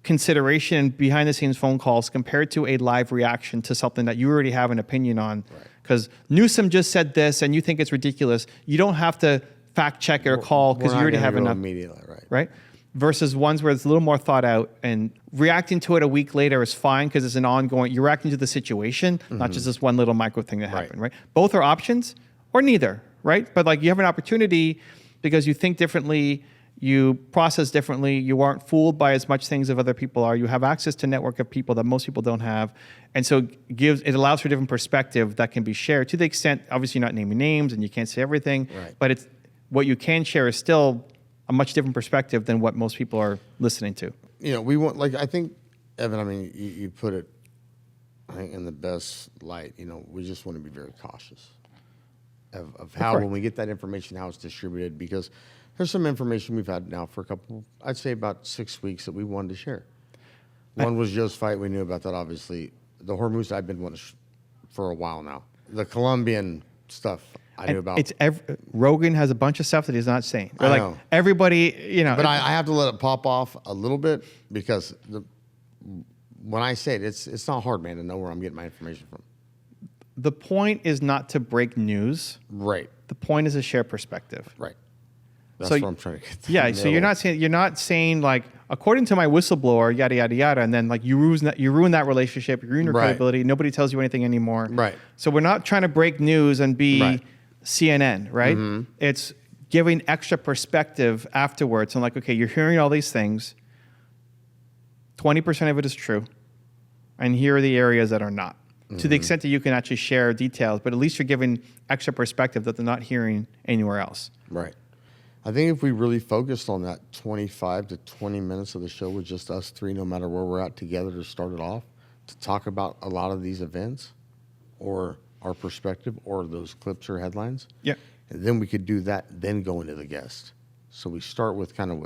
consideration and behind the scenes phone calls compared to a live reaction to something that you already have an opinion on. Because Newsom just said this and you think it's ridiculous. You don't have to fact check it or call because We're you not already gonna have go enough. immediately, right? Right? Versus ones where it's a little more thought out and reacting to it a week later is fine because it's an ongoing, you're reacting to the situation, not just this one little micro thing that Right. happened, right? Both are options or neither, right? But like you have an opportunity because you think differently, you process differently, you aren't fooled by as much things as other people are, you have access to a network of people that most people don't have. And so it allows for a different perspective that can be shared to the extent, obviously you're not naming names and you can't say everything, Right. but it's what you can share is still a much different perspective than what most people are listening to. You know, we want, like, I think, Evan, I mean, you put it, I think, in the best light. You know, we just want to be very cautious of how, Correct. when we get that information, how it's distributed, because there's some information we've had now for a couple, I'd say about 6 weeks that we wanted to share. One was Joe's fight. We knew about that, obviously. The Hormuz, I've been wanting for a while now. The Colombian stuff, I knew about. Rogan has a bunch of stuff that he's not saying. I Like know. everybody, you know. But I have to let it pop off a little bit because when I say it, it's not hard, man, to know where I'm getting my information from. The point is not to break news. Right, The point is to share perspective. right. That's So what I'm trying to get to. Yeah, so you're not saying like according to my whistleblower, yada yada yada, and then like you ruin that relationship, you ruin your Right. credibility. Nobody tells you anything anymore. Right. So we're not trying to break news and be Right. CNN, right? It's giving extra perspective afterwards. And like, okay, you're hearing all these things. 20% of it is true, and here are the areas that are not. To the extent that you can actually share details, but at least you're giving extra perspective that they're not hearing anywhere else. Right. I think if we really focused on that 25 to 20 minutes of the show with just us three, no matter where we're at together to start it off, to talk about a lot of these events or our perspective or those clips or headlines. Yeah. And then we could do that, then go into the guest. So we start with kind of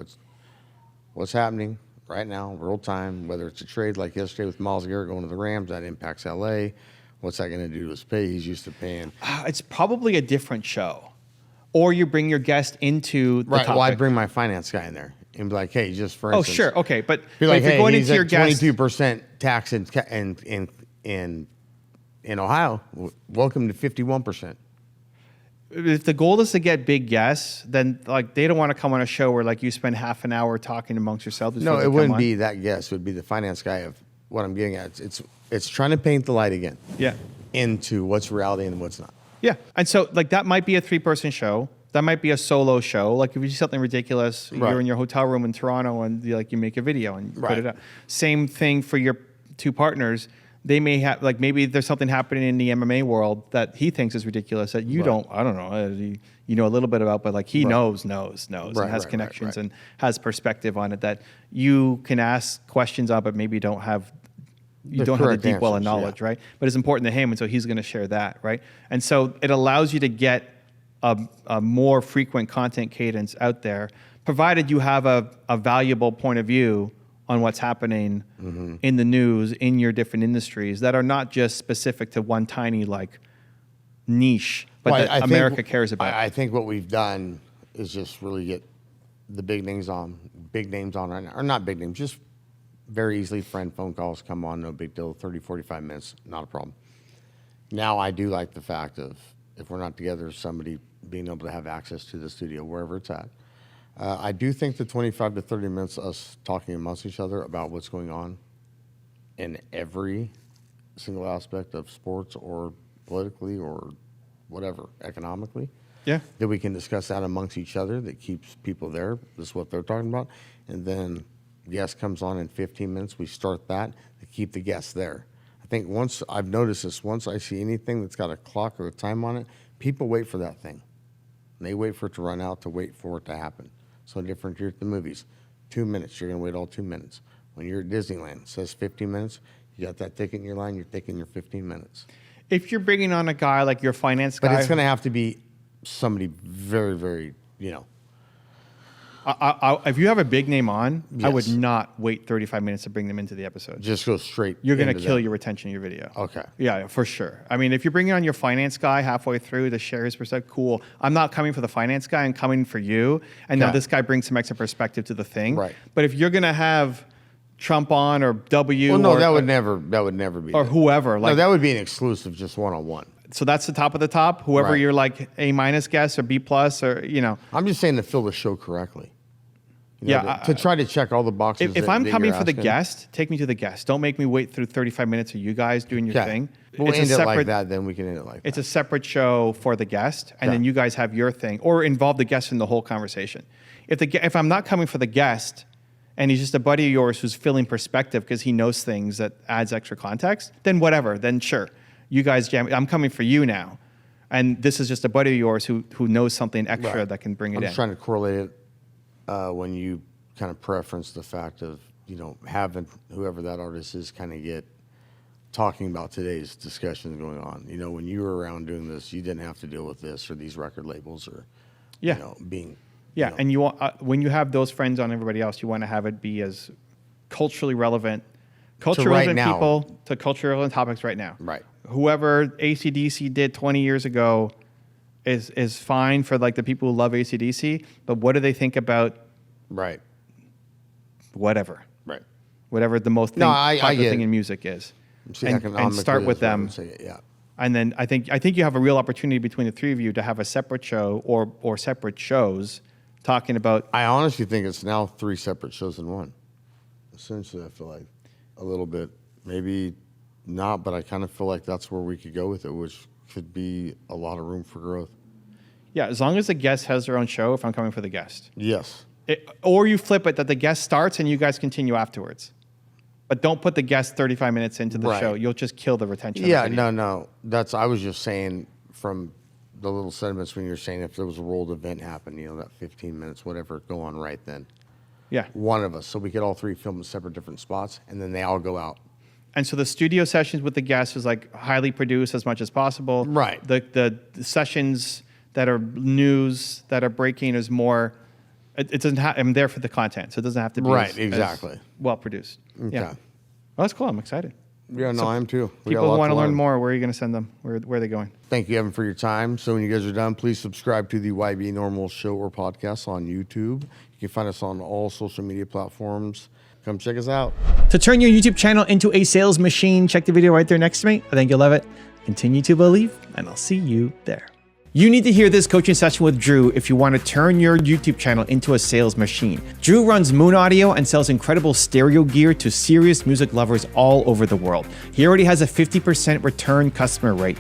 what's happening right now, real time, whether it's a trade like yesterday with Myles Garrett going to the Rams, that impacts LA. What's that going to do to his pay? He's used to paying. It's probably a different show. Or you bring your guest into the Right. topic. Well, I'd bring my finance guy in there and be like, hey, just for Oh, instance. sure. Okay. But, Be but like, if you're hey, going he's into your at guest, 22% tax in Ohio. Welcome to 51%. if the goal is to get big guests, then like they don't want to come on a show where like you spend half an hour talking amongst yourselves. No, it wouldn't be that guest. It would be the finance guy of what I'm getting at. It's trying to paint the light again. Yeah. Into what's reality and what's not. Yeah. And so like that might be a 3-person show. That might be a solo show. Like if you see something ridiculous, you're in your hotel room in Toronto and you make a video and put it up. Same thing for your 2 partners. They may have, like, maybe there's something happening in the MMA world that he thinks is ridiculous that you don't, I don't know, you know a little bit about, but like he knows, and has connections and has perspective on it that you can ask questions on, but maybe don't have the deep well of knowledge, right? But it's important to him, and so he's going to share that, right? And so it allows you to get a more frequent content cadence out there, provided you have a valuable point of view on what's happening in the news in your different industries that are not just specific to one tiny like niche, but that America cares about. I think what we've done is just really get the big names on right now, or not big names, just very easily phone calls come on, no big deal, 30, 45 minutes, not a problem. Now I do like the fact of if we're not together, somebody being able to have access to the studio wherever it's at. I do think the 25 to 30 minutes us talking amongst each other about what's going on in every single aspect of sports or politically or whatever, economically. Yeah. That we can discuss that amongst each other that keeps people there. This is what they're talking about. And then guest comes on in 15 minutes. We start that to keep the guests there. I think once I've noticed this, once I see anything that's got a clock or a time on it, people wait for that thing. And they wait for it to run out to wait for it to happen. So different here at the movies. 2 minutes, you're going to wait all 2 minutes. When you're at Disneyland, it says 15 minutes. You got that ticket in your line, you're taking your 15 minutes. If you're bringing on a guy like your finance guy. But it's going to have to be somebody very, very, if you have a big name on, I would not wait 35 minutes to bring them into the episode. Just go straight. You're going to kill your retention in your video. Okay. Yeah, for sure. I mean, if you're bringing on your finance guy halfway through to share his perspective, cool. I'm not coming for the finance guy. I'm coming for you. And now this guy brings some extra perspective to the thing. Right. But if you're going to have Trump on or W, well, no, that would never be, or whoever. Like, no, that would be an exclusive, just one-on-one. So that's the top of the top. Whoever you're like A- guest or B+ or I'm just saying to fill the show correctly. To try to check all the boxes. If I'm coming for the guest, take me to the guest. Don't make me wait through 35 minutes of you guys doing your thing. We'll end it like that, then we can end it like that. It's a separate show for the guest, and then you guys have your thing, or involve the guest in the whole conversation. If I'm not coming for the guest, and he's just a buddy of yours who's filling perspective because he knows things that adds extra context, then whatever. Then sure, you guys jam. I'm coming for you now, and this is just a buddy of yours who knows something extra that can bring it in. I'm just trying to correlate it. When you kind of preference the fact of, having whoever that artist is kind of get talking about today's discussions going on. When you were around doing this, you didn't have to deal with this or these record labels or, being. Yeah, and you want, when you have those friends on everybody else, you want to have it be as culturally relevant people to culturally relevant topics right now. Right. Whoever AC/DC did 20 years ago is fine for like the people who love AC/DC, but what do they think about whatever the most popular thing in music is, and start with them. And then I think you have a real opportunity between the three of you to have a separate show or separate shows talking about. I honestly think it's now 3 separate shows in one. Essentially, I feel like a little bit, maybe not, but I kind of feel like that's where we could go with it, which could be a lot of room for growth. Yeah, as long as the guest has their own show, if I'm coming for the guest. Yes. Or you flip it that the guest starts and you guys continue afterwards. But don't put the guest 35 minutes into the show. You'll just kill the retention. Yeah, no. I was just saying from the little sentiments when you're saying if there was a rolled event happen, that 15 minutes, whatever, go on right then. Yeah. One of us. So we could all 3 film in separate different spots, and then they all go out. And so the studio sessions with the guests is like highly produced as much as possible. Right. The sessions that are news, that are breaking is more, it doesn't have, I'm there for the content, so it doesn't have to be as well produced. Okay. Yeah. Well, that's cool. I'm excited. Yeah, no, I am too. People who want to learn more, where are you going to send them? Where are they going? Thank you, Evan, for your time. So when you guys are done, please subscribe to the YB Normal Show or podcast on YouTube. You can find us on all social media platforms. Come check us out. To turn your YouTube channel into a sales machine, check the video right there next to me. I think you'll love it. Continue to believe, and I'll see you there. You need to hear this coaching session with Drew if you want to turn your YouTube channel into a sales machine. Drew runs Moon Audio and sells incredible stereo gear to serious music lovers all over the world. He already has a 50% return customer rate,